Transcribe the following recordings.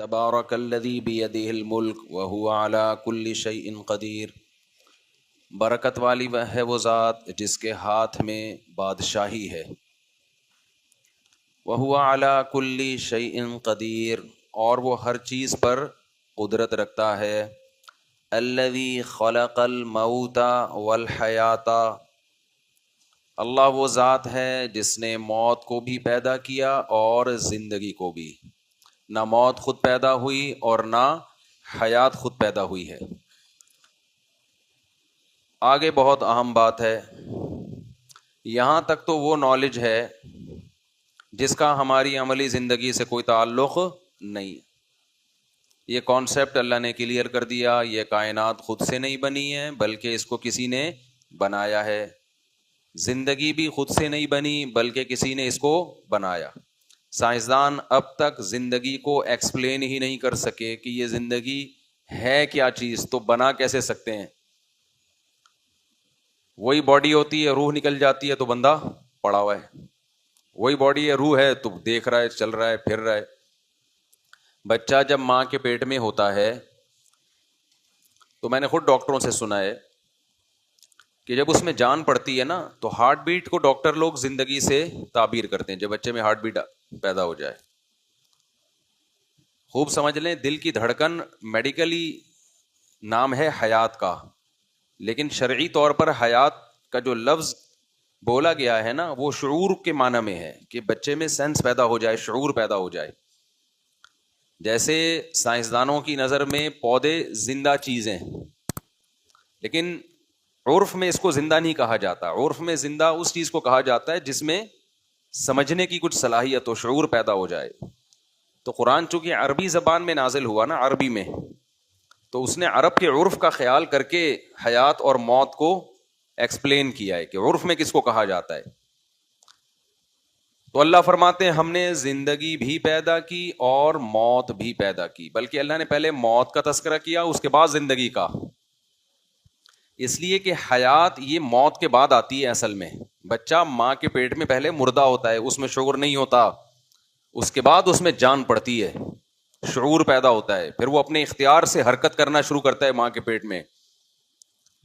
تبارک الذی بیدہ الملک وہو علی کل شیء قدیر۔ برکت والی وہ ہے وہ ذات جس کے ہاتھ میں بادشاہی ہے۔ وہو علی کل شیء قدیر، اور وہ ہر چیز پر قدرت رکھتا ہے۔ الذی خلق الموت والحیات، اللہ وہ ذات ہے جس نے موت کو بھی پیدا کیا اور زندگی کو بھی۔ نہ موت خود پیدا ہوئی اور نہ حیات خود پیدا ہوئی ہے۔ آگے بہت اہم بات ہے، یہاں تک تو وہ نالج ہے جس کا ہماری عملی زندگی سے کوئی تعلق نہیں۔ یہ کانسیپٹ اللہ نے کلیئر کر دیا، یہ کائنات خود سے نہیں بنی ہے بلکہ اس کو کسی نے بنایا ہے۔ زندگی بھی خود سے نہیں بنی بلکہ کسی نے اس کو بنایا۔ سائنسدان اب تک زندگی کو ایکسپلین ہی نہیں کر سکے کہ یہ زندگی ہے کیا چیز، تو بنا کیسے سکتے ہیں؟ وہی باڈی ہوتی ہے، روح نکل جاتی ہے تو بندہ پڑا ہوا ہے۔ وہی باڈی ہے، روح ہے تو دیکھ رہا ہے، چل رہا ہے، پھر رہا ہے۔ بچہ جب ماں کے پیٹ میں ہوتا ہے تو میں نے خود ڈاکٹروں سے سنا ہے کہ جب اس میں جان پڑتی ہے نا تو ہارٹ بیٹ کو ڈاکٹر لوگ زندگی سے تعبیر کرتے ہیں، جب بچے میں ہارٹ بیٹ پیدا ہو جائے۔ خوب سمجھ لیں، دل کی دھڑکن میڈیکلی نام ہے حیات کا، لیکن شرعی طور پر حیات کا جو لفظ بولا گیا ہے نا وہ شعور کے معنی میں ہے کہ بچے میں سینس پیدا ہو جائے، شعور پیدا ہو جائے۔ جیسے سائنسدانوں کی نظر میں پودے زندہ چیزیں، لیکن عرف میں اس کو زندہ نہیں کہا جاتا۔ عرف میں زندہ اس چیز کو کہا جاتا ہے جس میں سمجھنے کی کچھ صلاحیت و شعور پیدا ہو جائے۔ تو قرآن چونکہ عربی زبان میں نازل ہوا نا، عربی میں، تو اس نے عرب کے عرف کا خیال کر کے حیات اور موت کو ایکسپلین کیا ہے کہ عرف میں کس کو کہا جاتا ہے۔ تو اللہ فرماتے ہیں ہم نے زندگی بھی پیدا کی اور موت بھی پیدا کی، بلکہ اللہ نے پہلے موت کا تذکرہ کیا اس کے بعد زندگی کا، اس لیے کہ حیات یہ موت کے بعد آتی ہے۔ اصل میں بچہ ماں کے پیٹ میں پہلے مردہ ہوتا ہے، اس میں شعور نہیں ہوتا، اس کے بعد اس میں جان پڑتی ہے، شعور پیدا ہوتا ہے، پھر وہ اپنے اختیار سے حرکت کرنا شروع کرتا ہے ماں کے پیٹ میں۔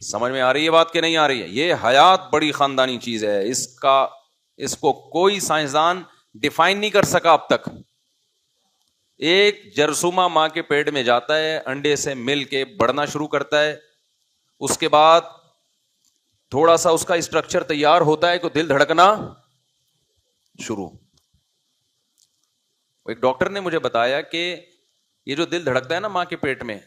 سمجھ میں آ رہی ہے بات کہ نہیں آ رہی ہے؟ یہ حیات بڑی خاندانی چیز ہے، اس کو کوئی سائنسدان ڈیفائن نہیں کر سکا اب تک۔ ایک جرثومہ ماں کے پیٹ میں جاتا ہے، انڈے سے مل کے بڑھنا شروع کرتا ہے، اس کے بعد تھوڑا سا اس کا اسٹرکچر تیار ہوتا ہے کہ دل دھڑکنا شروع۔ ایک ڈاکٹر نے مجھے بتایا کہ یہ جو دل دھڑکتا ہے نا ماں کے پیٹ میں،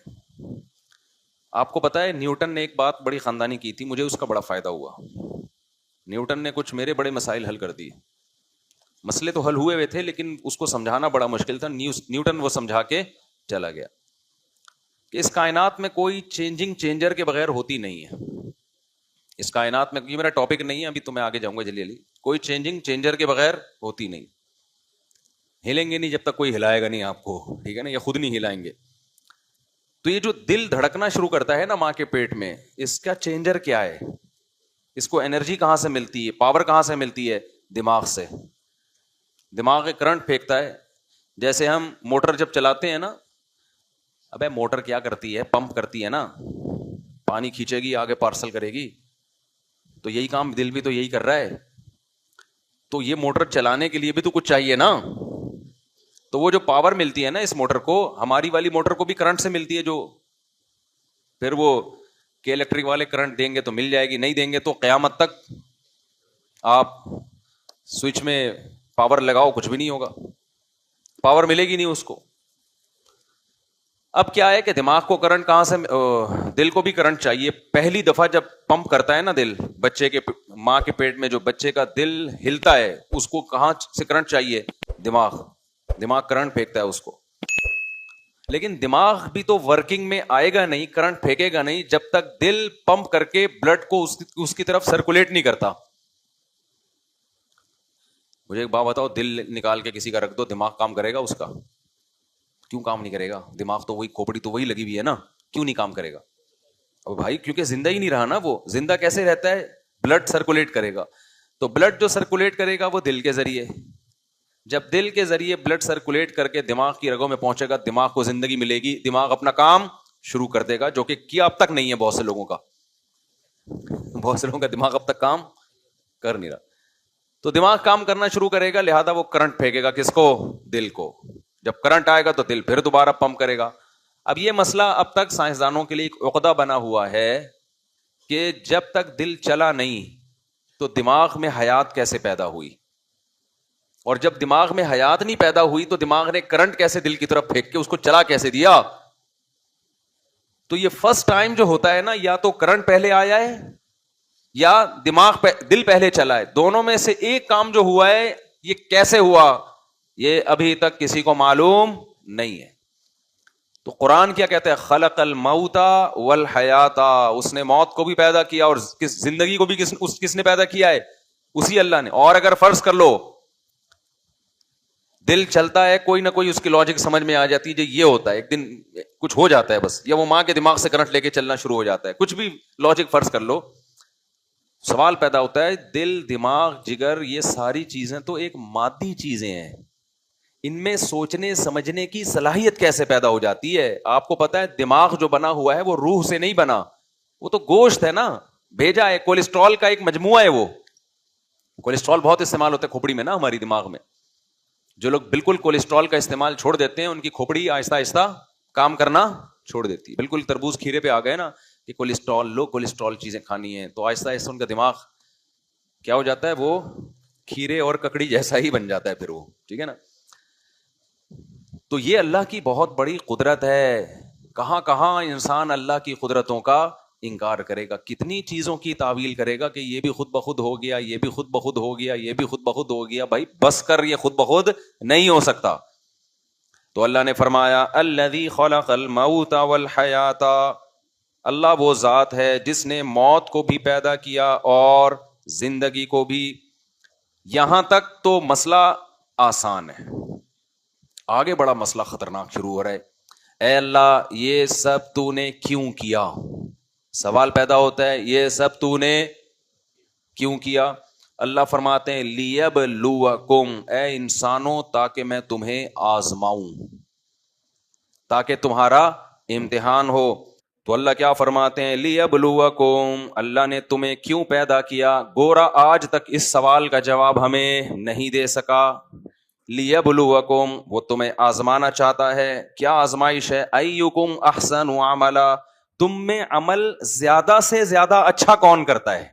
آپ کو پتا ہے نیوٹن نے ایک بات بڑی خاندانی کی تھی، مجھے اس کا بڑا فائدہ ہوا۔ نیوٹن نے کچھ میرے بڑے مسائل حل کر دیے۔ مسئلے تو حل ہوئے تھے لیکن اس کو سمجھانا بڑا مشکل تھا۔ نیوٹن وہ سمجھا کے چلا گیا کہ اس کائنات میں کوئی چینجنگ چینجر کے بغیر ہوتی نہیں ہے۔ اس کائنات میں، یہ میرا ٹاپک نہیں ہے ابھی، تو میں آگے جاؤں گا جلدی جلدی۔ کوئی چینجنگ چینجر کے بغیر ہوتی نہیں، ہلیں گے نہیں جب تک کوئی ہلائے گا نہیں آپ کو، ٹھیک ہے نا، یہ خود نہیں ہلائیں گے۔ تو یہ جو دل دھڑکنا شروع کرتا ہے نا ماں کے پیٹ میں، اس کا چینجر کیا ہے؟ اس کو انرجی کہاں سے ملتی ہے، پاور کہاں سے ملتی ہے؟ دماغ سے۔ دماغ ایک کرنٹ پھینکتا ہے، جیسے ہم موٹر جب چلاتے ہیں نا، ابے موٹر کیا کرتی ہے؟ پمپ کرتی ہے نا، پانی کھینچے گی آگے پارسل کرے گی، تو یہی کام دل بھی تو یہی کر رہا ہے۔ تو یہ موٹر چلانے کے لیے بھی تو کچھ چاہیے نا، تو وہ جو پاور ملتی ہے نا اس موٹر کو، ہماری والی موٹر کو بھی کرنٹ سے ملتی ہے، جو پھر وہ کہ الیکٹرک والے کرنٹ دیں گے تو مل جائے گی، نہیں دیں گے تو قیامت تک آپ سوئچ میں پاور لگاؤ کچھ بھی نہیں ہوگا، پاور ملے گی نہیں اس کو۔ اب کیا ہے کہ دماغ کو کرنٹ کہاں سے، دل کو بھی کرنٹ چاہیے۔ پہلی دفعہ جب پمپ کرتا ہے نا دل، بچے کے ماں کے پیٹ میں جو بچے کا دل ہلتا ہے، اس کو کہاں سے کرنٹ چاہیے؟ دماغ کرنٹ پھینکتا ہے اس کو۔ لیکن دماغ بھی تو ورکنگ میں آئے گا نہیں، کرنٹ پھینکے گا نہیں جب تک دل پمپ کر کے بلڈ کو اس کی طرف سرکولیٹ نہیں کرتا۔ مجھے ایک بات بتاؤ، دل نکال کے کسی کا رکھ دو، دماغ کام کرے گا اس کا؟ کیوں کام نہیں کرے گا؟ دماغ تو وہی، کھوپڑی تو وہی لگی ہوئی ہے نا، کیوں نہیں کام کرے گا؟ اب بھائی کیونکہ زندہ ہی نہیں رہا نا، وہ زندہ کیسے رہتا ہے؟ بلڈ سرکولیٹ کرے گا، تو بلڈ جو سرکولیٹ کرے گا وہ دل کے ذریعے، جب دل کے ذریعے بلڈ سرکولیٹ کر کے دماغ کی رگوں میں پہنچے گا, دماغ کو زندگی ملے گی, دماغ اپنا کام شروع کر دے گا, جو کہ کیا اب تک نہیں ہے بہت سے لوگوں کا. بہت سے لوگوں کا دماغ اب تک کام کر نہیں رہا. تو دماغ کام کرنا شروع کرے گا, لہذا وہ کرنٹ پھینکے گا کس کو؟ دل کو. جب کرنٹ آئے گا تو دل پھر دوبارہ پمپ کرے گا. اب یہ مسئلہ اب تک سائنسدانوں کے لیے ایک عقدہ بنا ہوا ہے کہ جب تک دل چلا نہیں تو دماغ میں حیات کیسے پیدا ہوئی, اور جب دماغ میں حیات نہیں پیدا ہوئی تو دماغ نے کرنٹ کیسے دل کی طرف پھینک کے اس کو چلا کیسے دیا. تو یہ فرسٹ ٹائم جو ہوتا ہے نا, یا تو کرنٹ پہلے آیا ہے یا دل پہلے چلا ہے, دونوں میں سے ایک کام جو ہوا ہے, یہ کیسے ہوا یہ ابھی تک کسی کو معلوم نہیں ہے. تو قرآن کیا کہتا ہے؟ خلق الموت والحیات, اس نے موت کو بھی پیدا کیا اور زندگی کو بھی کس نے پیدا کیا ہے؟ اسی اللہ نے. اور اگر فرض کر لو دل چلتا ہے, کوئی نہ کوئی اس کی لاجک سمجھ میں آ جاتی ہے, جو یہ ہوتا ہے ایک دن کچھ ہو جاتا ہے بس, یا وہ ماں کے دماغ سے کرنٹ لے کے چلنا شروع ہو جاتا ہے, کچھ بھی لاجک فرض کر لو, سوال پیدا ہوتا ہے دل, دماغ, جگر, یہ ساری چیزیں تو ایک مادی چیزیں ہیں, ان میں سوچنے سمجھنے کی صلاحیت کیسے پیدا ہو جاتی ہے؟ آپ کو پتا ہے دماغ جو بنا ہوا ہے وہ روح سے نہیں بنا, وہ تو گوشت ہے نا, بھیجا ہے, کولیسٹرول کا ایک مجموعہ ہے. وہ کولیسٹرول بہت استعمال ہوتا ہے کھوپڑی میں نا, ہماری دماغ میں. جو لوگ بالکل کولیسٹرول کا استعمال چھوڑ دیتے ہیں ان کی کھوپڑی آہستہ آہستہ کام کرنا چھوڑ دیتی ہے. بالکل تربوز کھیرے پہ آ گئے نا کہ کولیسٹرول, لو کولیسٹرول چیزیں کھانی ہیں, تو آہستہ آہستہ ان کا دماغ کیا ہو جاتا ہے, وہ کھیرے اور ککڑی جیسا ہی بن جاتا ہے پھر وہ, ٹھیک ہے نا. تو یہ اللہ کی بہت بڑی قدرت ہے. کہاں کہاں انسان اللہ کی قدرتوں کا انکار کرے گا, کتنی چیزوں کی تعویل کرے گا کہ یہ بھی خود بخود ہو گیا, یہ بھی خود بخود ہو گیا, یہ بھی خود بخود ہو گیا. بھائی بس کر, یہ خود بخود نہیں ہو سکتا. تو اللہ نے فرمایا الذی خلق الموت والحیات, اللہ وہ ذات ہے جس نے موت کو بھی پیدا کیا اور زندگی کو بھی. یہاں تک تو مسئلہ آسان ہے, آگے بڑا مسئلہ خطرناک شروع ہو رہا ہے. اے اللہ یہ سب تو نے کیوں کیا؟ سوال پیدا ہوتا ہے یہ سب تو نے کیوں کیا؟ اللہ فرماتے ہیں لیبلوکم, اے انسانوں تاکہ میں تمہیں آزماؤں, تاکہ تمہارا امتحان ہو. تو اللہ کیا فرماتے ہیں لیبلوکم, اللہ نے تمہیں کیوں پیدا کیا؟ گورا آج تک اس سوال کا جواب ہمیں نہیں دے سکا. لیبلوکم, وہ تمہیں آزمانا چاہتا ہے. کیا آزمائش ہے؟ ایکم احسن عملا, تم میں عمل زیادہ سے زیادہ اچھا کون کرتا ہے؟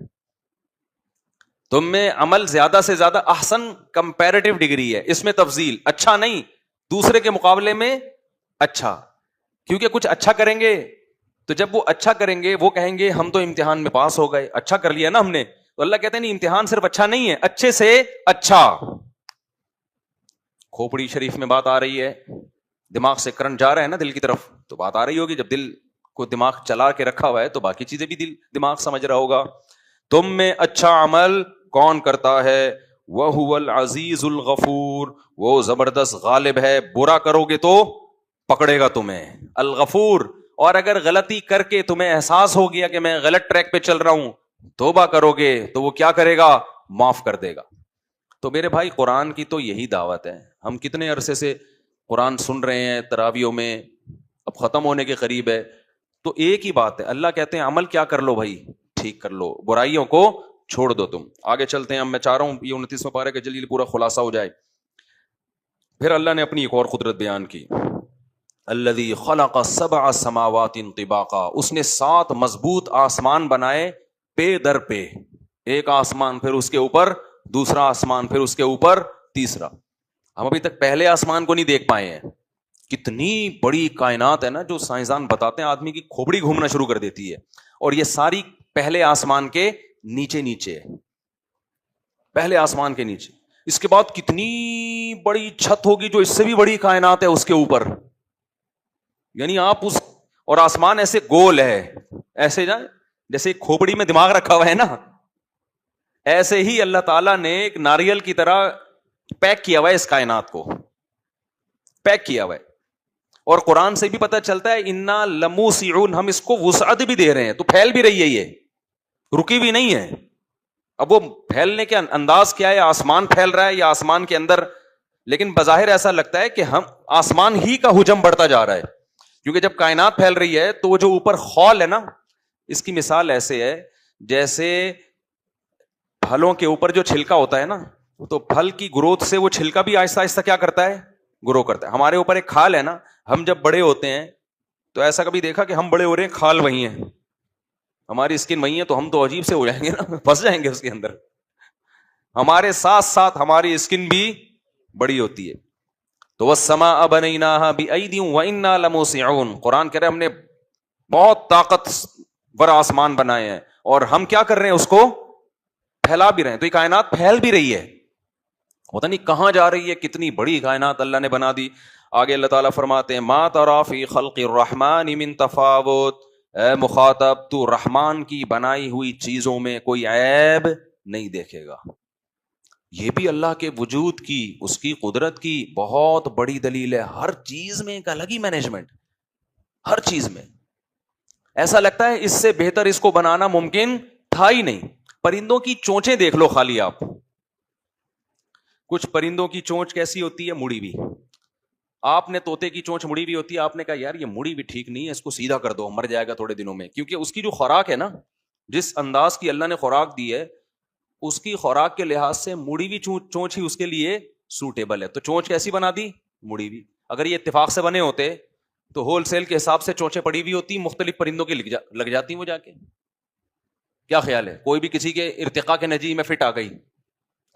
تم میں عمل زیادہ سے زیادہ, احسن کمپیریٹیو ڈگری ہے, اس میں تفضیل, اچھا نہیں, دوسرے کے مقابلے میں اچھا. کیونکہ کچھ اچھا کریں گے تو جب وہ اچھا کریں گے وہ کہیں گے ہم تو امتحان میں پاس ہو گئے, اچھا کر لیا نا ہم نے. تو اللہ کہتے ہیں نہیں, امتحان صرف اچھا نہیں ہے, اچھے سے اچھا. کھوپڑی شریف میں بات آ رہی ہے, دماغ سے کرنٹ جا رہا ہے نا دل کی طرف, تو بات آ رہی ہوگی جب دل کو دماغ چلا کے رکھا ہوا ہے تو باقی چیزیں بھی دماغ سمجھ رہا ہوگا. تم میں اچھا عمل کون کرتا ہے؟ وَهُوَ الْعَزِيزُ الْغَفُورُ, وہ زبردست غالب ہے, برا کرو گے تو پکڑے گا تمہیں. الغفور, اور اگر غلطی کر کے تمہیں احساس ہو گیا کہ میں غلط ٹریک پہ چل رہا ہوں, توبہ کرو گے تو وہ کیا کرے گا؟ معاف کر دے گا. تو میرے بھائی قرآن کی تو یہی دعوت ہے. ہم کتنے عرصے سے قرآن سن رہے ہیں تراویحوں میں, اب ختم ہونے کے قریب ہے, تو ایک ہی بات ہے, اللہ کہتے ہیں عمل کیا کر لو بھائی, ٹھیک کر لو, برائیوں کو چھوڑ دو. تم آگے چلتے ہیں, اب میں چاہ رہا ہوں یہ 29واں پارہ کہ جلدی پورا خلاصہ ہو جائے. پھر اللہ نے اپنی ایک اور قدرت بیان کی. الذی خلق 7 سماوات طباقا, اس نے 7 مضبوط آسمان بنائے پے در پہ, ایک آسمان پھر اس کے اوپر دوسرا آسمان پھر اس کے اوپر تیسرا. ہم ابھی تک پہلے آسمان کو نہیں دیکھ پائے ہیں. کتنی بڑی کائنات ہے نا, جو سائنسدان بتاتے ہیں آدمی کی کھوپڑی گھومنا شروع کر دیتی ہے, اور یہ ساری پہلے آسمان کے نیچے نیچے ہے, پہلے آسمان کے نیچے. اس کے بعد کتنی بڑی چھت ہوگی جو اس سے بھی بڑی کائنات ہے اس کے اوپر. یعنی آپ اس, اور آسمان ایسے گول ہے, ایسے جیسے کھوپڑی میں دماغ رکھا ہوا ہے نا, ایسے ہی اللہ تعالیٰ نے ایک ناریل کی طرح پیک کیا ہوا ہے, اس کائنات کو پیک کیا ہوا ہے. اور قرآن سے بھی پتہ چلتا ہے انا لموسعون, ہم اس کو وسعت بھی دے رہے ہیں, تو پھیل بھی رہی ہے, یہ رکی بھی نہیں ہے. اب وہ پھیلنے کے انداز کیا ہے, آسمان پھیل رہا ہے یا آسمان کے اندر لیکن بظاہر ایسا لگتا ہے کہ ہم آسمان ہی کا حجم بڑھتا جا رہا ہے، کیونکہ جب کائنات پھیل رہی ہے تو وہ جو اوپر خول ہے نا، اس کی مثال ایسے ہے جیسے پھلوں کے اوپر جو چھلکا ہوتا ہے نا، تو پھل کی گروتھ سے وہ چھلکا بھی آہستہ آہستہ کیا کرتا ہے، گرو کرتا ہے. ہمارے اوپر ایک کھال ہے نا، ہم جب بڑے ہوتے ہیں تو ایسا کبھی دیکھا کہ ہم بڑے ہو رہے ہیں، کھال وہی ہیں، ہماری اسکن وہی ہے، تو ہم تو عجیب سے ہو جائیں گے نا، پھنس جائیں گے اس کے اندر. ہمارے ساتھ ساتھ ہماری اسکن بھی بڑی ہوتی ہے. تو وَالسَّمَاءَ بَنَيْنَاهَا بِأَيْدٍ وَإِنَّا لَمُوسِعُونَ، قرآن کہہ رہے ہم نے بہت طاقت ور آسمان بنائے ہیں اور ہم کیا کر رہے ہیں، اس کو پھیلا بھی رہے ہیں. تو یہ کائنات پھیل بھی رہی ہے، پتہ نہیں کہاں جا رہی ہے، کتنی بڑی کائنات اللہ نے بنا دی. آگے اللہ تعالیٰ فرماتے ہیں ما ترى فی خلق الرحمن من تفاوت، اے مخاطب تو رحمان کی بنائی ہوئی چیزوں میں کوئی عیب نہیں دیکھے گا. یہ بھی اللہ کے وجود کی، اس کی قدرت کی بہت بڑی دلیل ہے. ہر چیز میں ایک الگ ہی مینجمنٹ، ہر چیز میں. ایسا لگتا ہے اس سے بہتر اس کو بنانا ممکن تھا ہی نہیں. پرندوں کی چونچیں دیکھ لو خالی آپ، کچھ پرندوں کی چونچ کیسی ہوتی ہے، مڑی ہوئی. آپ نے طوطے کی چونچ مڑی ہوئی ہوتی ہے، آپ نے کہا یار یہ مڑی بھی ٹھیک نہیں ہے، اس کو سیدھا کر دو، مر جائے گا تھوڑے دنوں میں. کیونکہ اس کی جو خوراک ہے نا، جس انداز کی اللہ نے خوراک دی ہے، اس کی خوراک کے لحاظ سے مڑی ہوئی چونچ ہی اس کے لیے سوٹیبل ہے. تو چونچ کیسی بنا دی، مڑی ہوئی. اگر یہ اتفاق سے بنے ہوتے تو ہول سیل کے حساب سے چونچیں پڑی ہوئی ہوتی، مختلف پرندوں کی لگ جاتی وہ جا کے. کیا خیال ہے، کوئی بھی کسی کے ارتقاء کے نتیجے میں فٹ آ گئی؟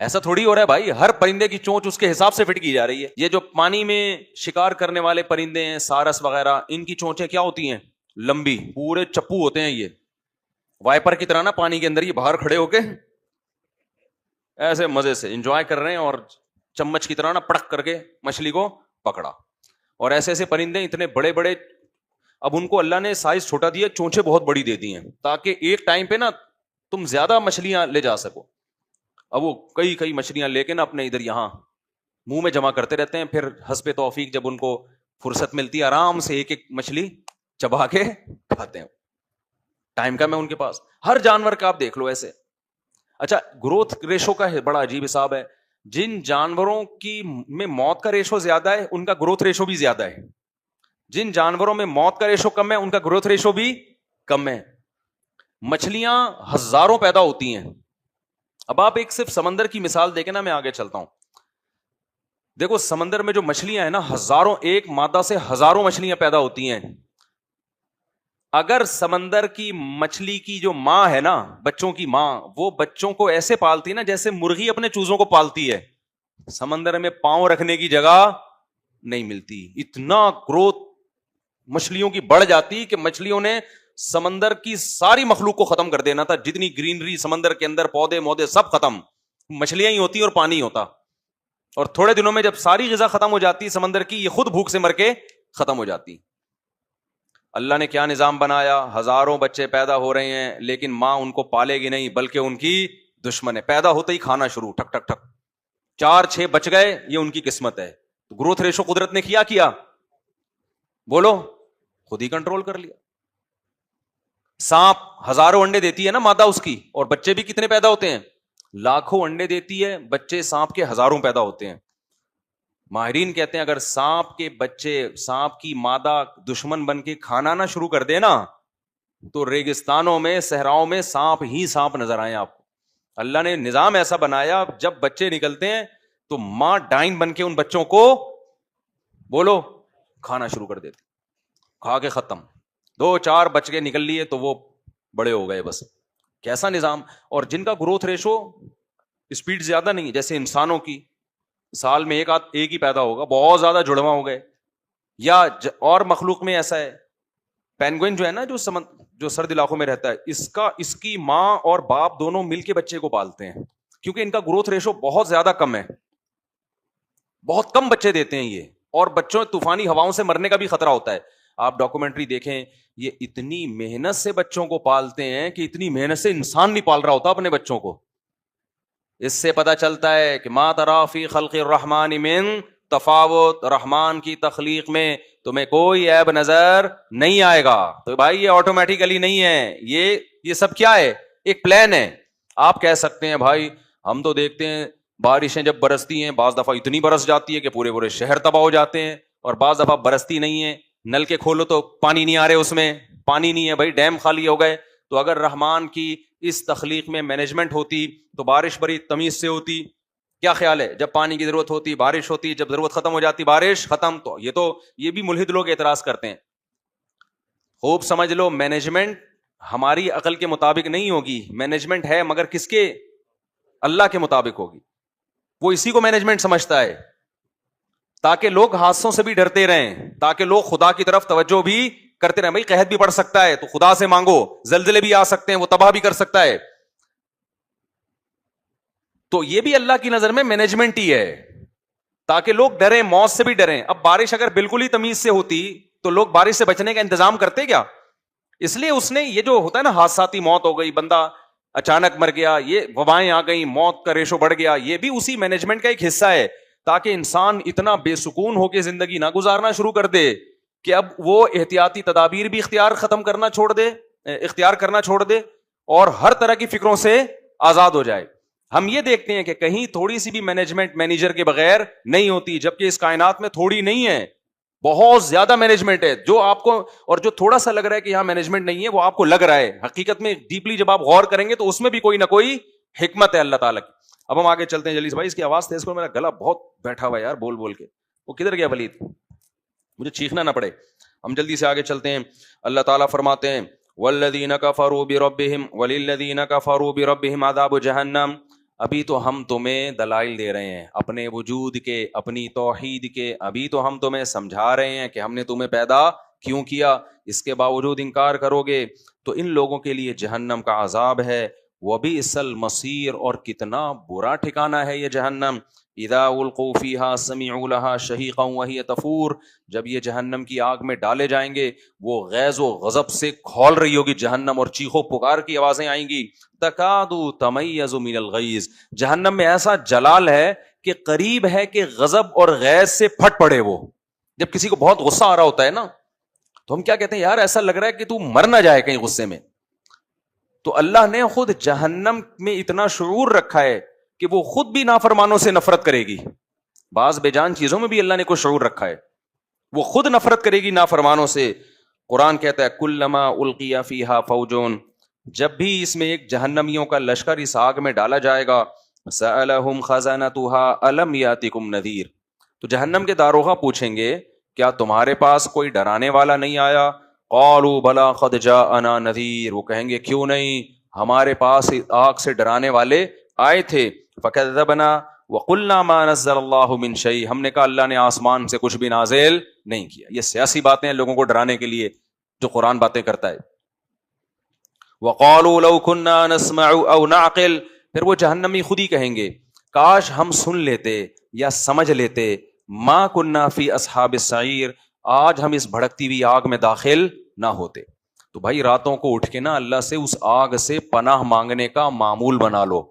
ایسا تھوڑی ہو رہا ہے بھائی، ہر پرندے کی چونچ اس کے حساب سے فٹ کی جا رہی ہے. یہ جو پانی میں شکار کرنے والے پرندے ہیں، سارس وغیرہ، ان کی چونچیں کیا ہوتی ہیں، لمبی، پورے چپو ہوتے ہیں. یہ وائپر کی طرح نا پانی کے اندر یہ باہر کھڑے ہو کے ایسے مزے سے انجوائے کر رہے ہیں، اور چمچ کی طرح نا پڑک کر کے مچھلی کو پکڑا. اور ایسے ایسے پرندے اتنے بڑے بڑے، اب ان کو اللہ نے سائز چھوٹا دیا، چونچیں بہت بڑی دے دی ہیں تاکہ ایک ٹائم پہ نا تم زیادہ مچھلیاں لے جا سکو. اب وہ کئی مچھلیاں لے کے نا اپنے ادھر یہاں منہ میں جمع کرتے رہتے ہیں، پھر حسب توفیق جب ان کو فرصت ملتی ہے آرام سے ایک ایک مچھلی چبا کے کھاتے ہیں. ٹائم کم ہے ان کے پاس. ہر جانور کا آپ دیکھ لو ایسے. اچھا، گروتھ ریشو کا بڑا عجیب حساب ہے. جن جانوروں کی میں موت کا ریشو زیادہ ہے، ان کا گروتھ ریشو بھی زیادہ ہے. جن جانوروں میں موت کا ریشو کم ہے، ان کا گروتھ ریشو بھی کم ہے. مچھلیاں ہزاروں پیدا ہوتی ہیں. اب آپ ایک صرف سمندر کی مثال دیکھیں نا، میں آگے چلتا ہوں. دیکھو سمندر میں جو مچھلیاں ہیں نا، ہزاروں، ایک مادہ سے ہزاروں مچھلیاں پیدا ہوتی ہیں. اگر سمندر کی مچھلی کی جو ماں ہے نا، بچوں کی ماں، وہ بچوں کو ایسے پالتی ہے نا جیسے مرغی اپنے چوزوں کو پالتی ہے. سمندر میں پاؤں رکھنے کی جگہ نہیں ملتی. اتنا گروتھ مچھلیوں کی بڑھ جاتی کہ مچھلیوں نے سمندر کی ساری مخلوق کو ختم کر دینا تھا. جتنی گرینری سمندر کے اندر، پودے مودے سب ختم، مچھلیاں ہی ہوتی اور پانی ہوتا. اور تھوڑے دنوں میں جب ساری غذا ختم ہو جاتی سمندر کی، یہ خود بھوک سے مر کے ختم ہو جاتی. اللہ نے کیا نظام بنایا، ہزاروں بچے پیدا ہو رہے ہیں لیکن ماں ان کو پالے گی نہیں بلکہ ان کی دشمن ہے. پیدا ہوتے ہی کھانا شروع، ٹھک ٹھک ٹھک. 4-6 بچ گئے، یہ ان کی قسمت ہے. گروتھ ریشو قدرت نے کیا بولو، خود ہی کنٹرول کر لیا. سانپ ہزاروں انڈے دیتی ہے نا مادہ اس کی، اور بچے بھی کتنے پیدا ہوتے ہیں، لاکھوں انڈے دیتی ہے، بچے سانپ کے ہزاروں پیدا ہوتے ہیں. ماہرین کہتے ہیں اگر سانپ کے بچے سانپ کی مادہ دشمن بن کے کھانا نہ شروع کر دے نا، تو ریگستانوں میں، صحراؤں میں سانپ ہی سانپ نظر آئے آپ کو. اللہ نے نظام ایسا بنایا، جب بچے نکلتے ہیں تو ماں ڈائن بن کے ان بچوں کو بولو کھانا شروع کر دیتی. کھا کے ختم. 2-4 بچ کے نکل لیے تو وہ بڑے ہو گئے بس. کیسا نظام. اور جن کا گروتھ ریشو اسپیڈ زیادہ نہیں ہے، جیسے انسانوں کی سال میں ایک ہی پیدا ہوگا، بہت زیادہ جڑواں ہو گئے. یا اور مخلوق میں ایسا ہے، پینگوئن جو ہے نا، جو سرد علاقوں میں رہتا ہے، اس کی ماں اور باپ دونوں مل کے بچے کو پالتے ہیں، کیونکہ ان کا گروتھ ریشو بہت زیادہ کم ہے. بہت کم بچے دیتے ہیں یہ، اور بچوں طوفانی ہواؤں سے مرنے کا بھی خطرہ ہوتا ہے. آپ ڈاکومنٹری دیکھیں، یہ اتنی محنت سے بچوں کو پالتے ہیں کہ اتنی محنت سے انسان نہیں پال رہا ہوتا اپنے بچوں کو. اس سے پتا چلتا ہے کہ ما تری فی خلق الرحمن من تفاوت، رحمان کی تخلیق میں تمہیں کوئی عیب نظر نہیں آئے گا. تو بھائی یہ آٹومیٹیکلی نہیں ہے، یہ سب کیا ہے، ایک پلان ہے. آپ کہہ سکتے ہیں بھائی ہم تو دیکھتے ہیں بارشیں جب برستی ہیں بعض دفعہ اتنی برس جاتی ہے کہ پورے پورے شہر تباہ ہو جاتے ہیں، اور بعض دفعہ برستی نہیں ہے، نل کے کھولو تو پانی نہیں آ رہے، اس میں پانی نہیں ہے بھائی، ڈیم خالی ہو گئے۔ تو اگر رحمان کی اس تخلیق میں مینجمنٹ ہوتی تو بارش بڑی تمیز سے ہوتی۔ کیا خیال ہے؟ جب پانی کی ضرورت ہوتی بارش ہوتی، جب ضرورت ختم ہو جاتی بارش ختم۔ تو یہ بھی ملحد لوگ اعتراض کرتے ہیں۔ خوب سمجھ لو، مینجمنٹ ہماری عقل کے مطابق نہیں ہوگی، مینجمنٹ ہے مگر کس کے؟ اللہ کے مطابق ہوگی۔ وہ اسی کو مینجمنٹ سمجھتا ہے، تاکہ لوگ حادثوں سے بھی ڈرتے رہیں، تاکہ لوگ خدا کی طرف توجہ بھی کرتے رہیں۔ بھائی قحط بھی پڑ سکتا ہے تو خدا سے مانگو، زلزلے بھی آ سکتے ہیں، وہ تباہ بھی کر سکتا ہے۔ تو یہ بھی اللہ کی نظر میں مینجمنٹ ہی ہے، تاکہ لوگ ڈریں، موت سے بھی ڈریں۔ اب بارش اگر بالکل ہی تمیز سے ہوتی تو لوگ بارش سے بچنے کا انتظام کرتے کیا؟ اس لیے اس نے یہ جو ہوتا ہے نا حادثاتی موت ہو گئی، بندہ اچانک مر گیا، یہ وبائیں آ گئی، موت کا ریشو بڑھ گیا، یہ بھی اسی مینجمنٹ کا ایک حصہ ہے، تاکہ انسان اتنا بے سکون ہو کے زندگی نہ گزارنا شروع کر دے کہ اب وہ احتیاطی تدابیر بھی اختیار کرنا چھوڑ دے اور ہر طرح کی فکروں سے آزاد ہو جائے۔ ہم یہ دیکھتے ہیں کہ کہیں تھوڑی سی بھی مینجمنٹ مینیجر کے بغیر نہیں ہوتی، جبکہ اس کائنات میں تھوڑی نہیں ہے، بہت زیادہ مینجمنٹ ہے۔ جو آپ کو، اور جو تھوڑا سا لگ رہا ہے کہ یہاں مینجمنٹ نہیں ہے، وہ آپ کو لگ رہا ہے، حقیقت میں ڈیپلی جب آپ غور کریں گے تو اس میں بھی کوئی نہ کوئی حکمت ہے اللہ تعالیٰ کی۔ اب ہم آگے چلتے ہیں جلیس بھائی، اس کی آواز تیز کرو، میرا گلا بہت بیٹھا ہوا ہے یار بول بول کے۔ وہ کدھر گیا ولید؟ مجھے چیخنا نہ پڑے۔ ہم جلدی سے آگے چلتے ہیں۔ اللہ تعالیٰ فرماتے ہیں والذین کفروا بربہم وللذین کفروا بربہم عذاب جہنم۔ ابھی تو ہم تمہیں دلائل دے رہے ہیں اپنے وجود کے، اپنی توحید کے، ابھی تو ہم تمہیں سمجھا رہے ہیں کہ ہم نے تمہیں پیدا کیوں کیا، اس کے باوجود انکار کرو گے تو ان لوگوں کے لیے جہنم کا عذاب ہے۔ وبئس المصیر، اور کتنا برا ٹھکانہ ہے یہ جہنم۔ اذا القوا فیہا سمعوا لہا شہیقا وہی تفور، جب یہ جہنم کی آگ میں ڈالے جائیں گے وہ غیظ و غضب سے کھول رہی ہوگی جہنم، اور چیخو پکار کی آوازیں آئیں گی۔ تکاد تمیز من الغیظ، جہنم میں ایسا جلال ہے کہ قریب ہے کہ غضب اور غیظ سے پھٹ پڑے۔ وہ جب کسی کو بہت غصہ آ رہا ہوتا ہے نا تو ہم کیا کہتے ہیں، یار ایسا لگ رہا ہے کہ تو مر نہ جائے کہیں غصے میں۔ تو اللہ نے خود جہنم میں اتنا شعور رکھا ہے کہ وہ خود بھی نافرمانوں سے نفرت کرے گی۔ بعض بے جان چیزوں میں بھی اللہ نے کوئی شعور رکھا ہے، وہ خود نفرت کرے گی نافرمانوں سے۔ قرآن کہتا ہے کلما القی فیہا فوجون، جب بھی اس میں ایک جہنمیوں کا لشکر اس آگ میں ڈالا جائے گا، سألہم خزنتها الم یاتکم نذیر، تو جہنم کے داروغہ پوچھیں گے کیا تمہارے پاس کوئی ڈرانے والا نہیں آیا؟ قالوا بلا قد جاءنا نذیر، وہ کہیں گے کیوں نہیں، ہمارے پاس آگ سے ڈرانے والے آئے تھے۔ فکذبنا وقلنا ما نزل اللہ من شیء، ہم نے کہا اللہ نے آسمان سے کچھ بھی نازل نہیں کیا۔ یہ سیاسی باتیں ہیں لوگوں کو ڈرانے کے لیے جو قرآن باتیں کرتا ہے۔ وقالوا لو كنا نسمع او نعقل، پھر وہ جہنمی خود ہی کہیں گے کاش ہم سن لیتے یا سمجھ لیتے، ما كنا فی اصحاب السعیر، آج ہم اس بھڑکتی ہوئی آگ میں داخل نہ ہوتے۔ تو بھائی راتوں کو اٹھ کے نا اللہ سے اس آگ سے پناہ مانگنے کا معمول بنا لو۔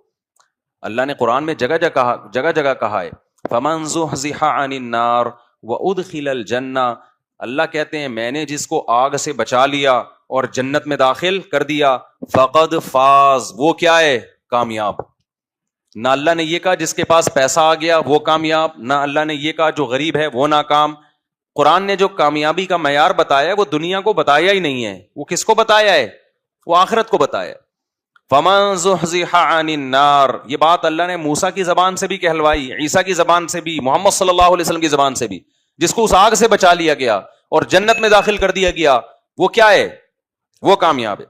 اللہ نے قرآن میں جگہ جگہ کہا ہے فمن زحزح عن النار وادخل الجنہ، اللہ کہتے ہیں میں نے جس کو آگ سے بچا لیا اور جنت میں داخل کر دیا، فقد فاز، وہ کیا ہے؟ کامیاب۔ نہ اللہ نے یہ کہا جس کے پاس پیسہ آ گیا وہ کامیاب، نہ اللہ نے یہ کہا جو غریب ہے وہ ناکام۔ قرآن نے جو کامیابی کا معیار بتایا وہ دنیا کو بتایا ہی نہیں ہے، وہ کس کو بتایا ہے؟ وہ آخرت کو بتایا۔ فمن زحزح عن النار، یہ بات اللہ نے موسیٰ کی زبان سے بھی کہلوائی، عیسیٰ کی زبان سے بھی، محمد صلی اللہ علیہ وسلم کی زبان سے بھی، جس کو اس آگ سے بچا لیا گیا اور جنت میں داخل کر دیا گیا وہ کیا ہے؟ وہ کامیاب ہے۔